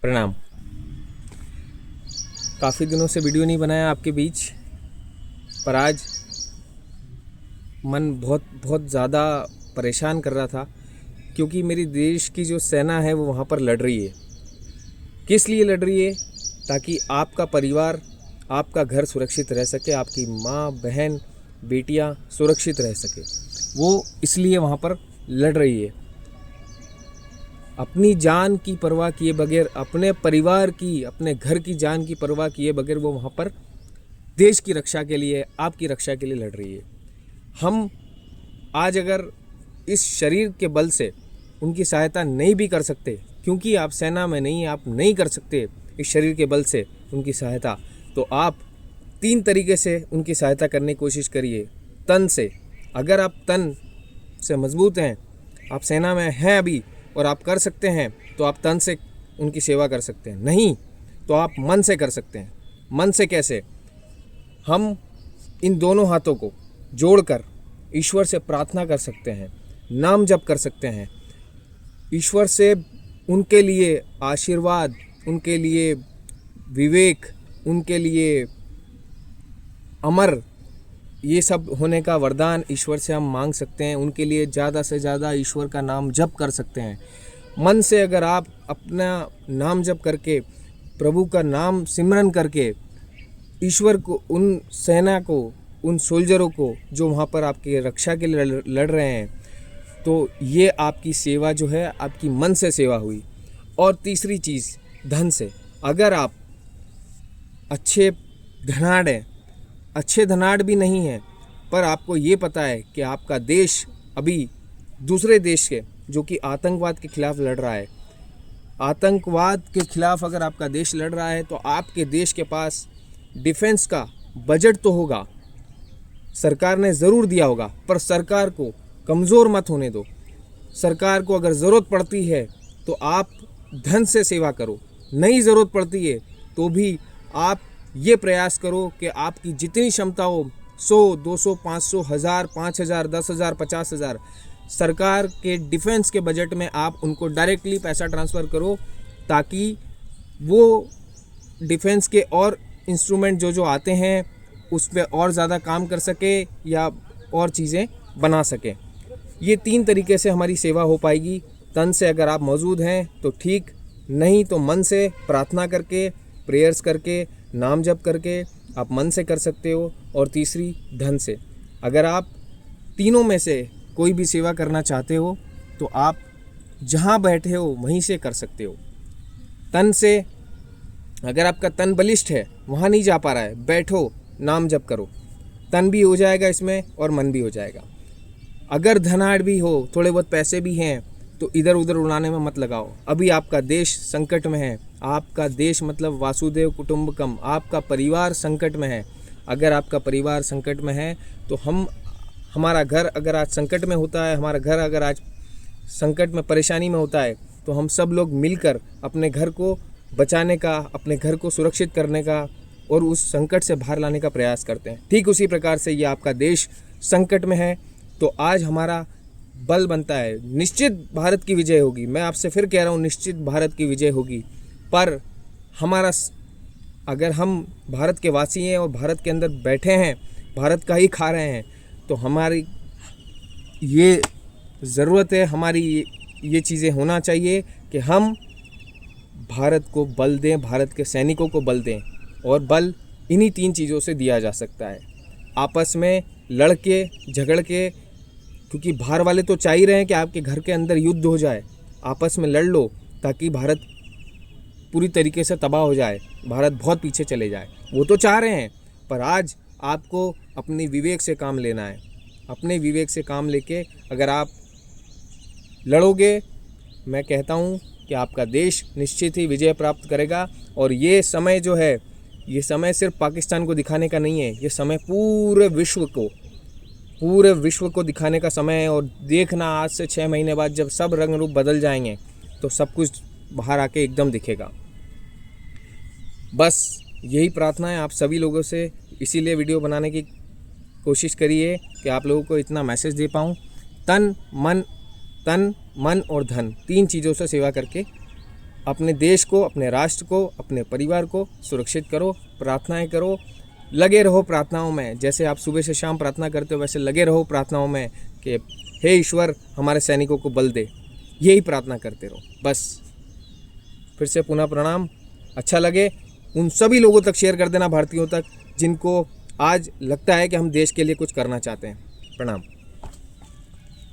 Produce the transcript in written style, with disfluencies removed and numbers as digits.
प्रणाम। काफ़ी दिनों से वीडियो नहीं बनाया आपके बीच, पर आज मन बहुत ज़्यादा परेशान कर रहा था, क्योंकि मेरी देश की जो सेना है वो वहाँ पर लड़ रही है। किस लिए लड़ रही है? ताकि आपका परिवार, आपका घर सुरक्षित रह सके, आपकी माँ, बहन, बेटियाँ सुरक्षित रह सके। वो इसलिए वहाँ पर लड़ रही है। अपनी जान की परवाह किए बगैर, अपने परिवार की, अपने घर की जान की परवाह किए बगैर वो वहाँ पर देश की रक्षा के लिए, आपकी रक्षा के लिए लड़ रही है। हम आज अगर इस शरीर के बल से उनकी सहायता नहीं भी कर सकते, क्योंकि आप सेना में नहीं, आप नहीं कर सकते इस शरीर के बल से उनकी सहायता, तो आप 3 तरीके से उनकी सहायता करने की कोशिश करिए। तन से, अगर आप तन से मजबूत हैं, आप सेना में हैं अभी और आप कर सकते हैं, तो आप तन से उनकी सेवा कर सकते हैं। नहीं तो आप मन से कर सकते हैं। मन से कैसे? हम इन दोनों हाथों को जोड़कर ईश्वर से प्रार्थना कर सकते हैं, नाम जप कर सकते हैं, ईश्वर से उनके लिए आशीर्वाद, उनके लिए विवेक, उनके लिए अमर, ये सब होने का वरदान ईश्वर से हम मांग सकते हैं। उनके लिए ज़्यादा से ज़्यादा ईश्वर का नाम जप कर सकते हैं। मन से अगर आप अपना नाम जप करके, प्रभु का नाम सिमरन करके ईश्वर को, उन सेना को, उन सोल्जरों को जो वहाँ पर आपकी रक्षा के लिए लड़ रहे हैं, तो ये आपकी सेवा जो है, आपकी मन से सेवा हुई। और तीसरी चीज़, धन से। अगर आप अच्छे धनाढ़ हैं, अच्छे धनाढ़ भी नहीं हैं, पर आपको ये पता है कि आपका देश अभी दूसरे देश के, जो कि आतंकवाद के खिलाफ लड़ रहा है, आतंकवाद के खिलाफ अगर आपका देश लड़ रहा है, तो आपके देश के पास डिफेंस का बजट तो होगा, सरकार ने ज़रूर दिया होगा, पर सरकार को कमज़ोर मत होने दो। सरकार को अगर ज़रूरत पड़ती है तो आप धन से सेवा करो, नहीं ज़रूरत पड़ती है तो भी आप ये प्रयास करो कि आपकी जितनी क्षमता हो, 100, 200, 500, 1000, 5000, 10,000, 50,000, सरकार के डिफेंस के बजट में आप उनको डायरेक्टली पैसा ट्रांसफ़र करो, ताकि वो डिफेंस के और इंस्ट्रूमेंट जो आते हैं उस पर और ज़्यादा काम कर सके या और चीज़ें बना सकें। ये 3 तरीके से हमारी सेवा हो पाएगी। तन से अगर आप मौजूद हैं तो ठीक, नहीं तो मन से प्रार्थना करके, प्रेयर्स करके, नाम जप करके आप मन से कर सकते हो। और तीसरी, धन से। अगर आप तीनों में से कोई भी सेवा करना चाहते हो तो आप जहाँ बैठे हो वहीं से कर सकते हो। तन से, अगर आपका तन बलिष्ठ है, वहाँ नहीं जा पा रहा है, बैठो, नाम जप करो, तन भी हो जाएगा इसमें और मन भी हो जाएगा। अगर धनाढ़ भी हो, थोड़े बहुत पैसे भी हैं, तो इधर उधर उड़ाने में मत लगाओ। अभी आपका देश संकट में है। आपका देश मतलब वासुदेव कुटुंबकम, आपका परिवार संकट में है। अगर आपका परिवार संकट में है तो हमारा घर अगर आज संकट में होता है, हमारा घर अगर आज संकट में, परेशानी में होता है, तो हम सब लोग मिलकर अपने घर को बचाने का, अपने घर को सुरक्षित करने का और उस संकट से बाहर लाने का प्रयास करते हैं। ठीक उसी प्रकार से ये आपका देश संकट में है, तो आज हमारा बल बनता है, निश्चित भारत की विजय होगी। मैं आपसे फिर कह रहा हूँ, निश्चित भारत की विजय होगी। पर हमारा, अगर हम भारत के वासी हैं और भारत के अंदर बैठे हैं, भारत का ही खा रहे हैं, तो हमारी ये ज़रूरत है, हमारी ये चीज़ें होना चाहिए कि हम भारत को बल दें, भारत के सैनिकों को बल दें। और बल इन्हीं 3 चीज़ों से दिया जा सकता है। आपस में लड़ के, झगड़ के, क्योंकि बाहर वाले तो चाह ही रहे हैं कि आपके घर के अंदर युद्ध हो जाए। आपस में लड़ लो ताकि भारत पूरी तरीके से तबाह हो जाए, भारत बहुत पीछे चले जाए। वो तो चाह रहे हैं, पर आज आपको अपने विवेक से काम लेना है। अपने विवेक से काम लेके अगर आप लड़ोगे, मैं कहता हूँ कि आपका देश निश्चित ही विजय प्राप्त करेगा। और ये समय जो है, ये समय सिर्फ पाकिस्तान को दिखाने का नहीं है, ये समय पूरे विश्व को दिखाने का समय है। और देखना, आज से 6 महीने बाद जब सब रंग रूप बदल जाएंगे तो सब कुछ बाहर आके एकदम दिखेगा। बस यही प्रार्थना है आप सभी लोगों से, इसीलिए वीडियो बनाने की कोशिश करिए कि आप लोगों को इतना मैसेज दे पाऊँ। तन, मन और धन, 3 चीज़ों से सेवा करके अपने देश को, अपने राष्ट्र को, अपने परिवार को सुरक्षित करो, प्रार्थनाएं करो, लगे रहो प्रार्थनाओं में। जैसे आप सुबह से शाम प्रार्थना करते हो वैसे लगे रहो प्रार्थनाओं में कि हे ईश्वर हमारे सैनिकों को बल दे। यही प्रार्थना करते रहो बस। फिर से पुनः प्रणाम। अच्छा लगे उन सभी लोगों तक शेयर कर देना, भारतीयों तक, जिनको आज लगता है कि हम देश के लिए कुछ करना चाहते हैं। प्रणाम।